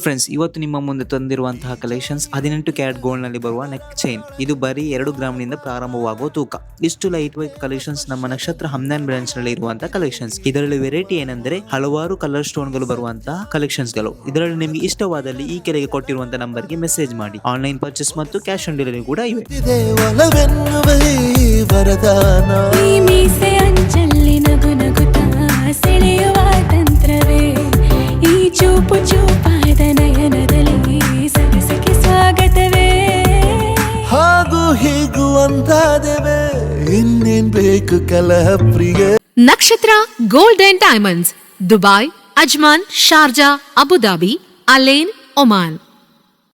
Friends, ಇವತ್ತು ನಿಮ್ಮ ಮುಂದೆ ತಂದಿರುವಂತಹ ಕಲೆಕ್ಷನ್ಸ್ 18 ಕ್ಯಾರೆಟ್ ಗೋಲ್ಡ್ ನಲ್ಲಿ ಬರುವ ನೆಕ್ ಚೈನ್. ಇದು ಬರೀ 2 ಗ್ರಾಮ್ ನಿಂದ ಪ್ರಾರಂಭವಾಗುವ ತೂಕ. ಇಷ್ಟು ಲೈಟ್ ವೈಟ್ ಕಲೆಕ್ಷನ್ಸ್ ನಮ್ಮ ನಕ್ಷತ್ರ ಹಮ್ನಾನ್ ಬ್ರಾಂಚ್ ನಲ್ಲಿ ಇರುವಂತಹ ಕಲೆಕ್ಷನ್ಸ್. ಇದರಲ್ಲಿ ವೆರೈಟಿ ಏನಂದ್ರೆ ಹಲವಾರು ಕಲರ್ ಸ್ಟೋನ್ ಗಳು ಬರುವಂತಹ ಕಲೆಕ್ಷನ್ಸ್ ಗಳು. ಇದರಲ್ಲಿ ನಿಮಗೆ ಇಷ್ಟವಾದಲ್ಲಿ ಈ ಕೆಳಗೆ ಕೊಟ್ಟಿರುವಂತಹ ನಂಬರ್ ಗೆ ಮೆಸೇಜ್ ಮಾಡಿ. ಆನ್ಲೈನ್ ಪರ್ಚೇಸ್ ಮತ್ತು ಕ್ಯಾಶ್ ಆನ್ ಡೆಲಿವರಿ ಕೂಡ ಇವೆ. ಸೆಳೆಯುವ ತಂತ್ರವೇ ಈ ಚೂಪು ಚೂಪಾದ ನಯನದಲ್ಲಿ ಸರಸಕ್ಕೆ ಸ್ವಾಗತವೇ. ಹಾಗೂ ಹೀಗೂ ಅಂತಾದೆವೆ ಇನ್ನೇನ್ ಬೇಕು ಕಲಹ ಪ್ರಿಯ. Nakshatra gold and diamonds, Dubai, Ajman, Sharjah, Abu Dhabi, Al Ain, Oman.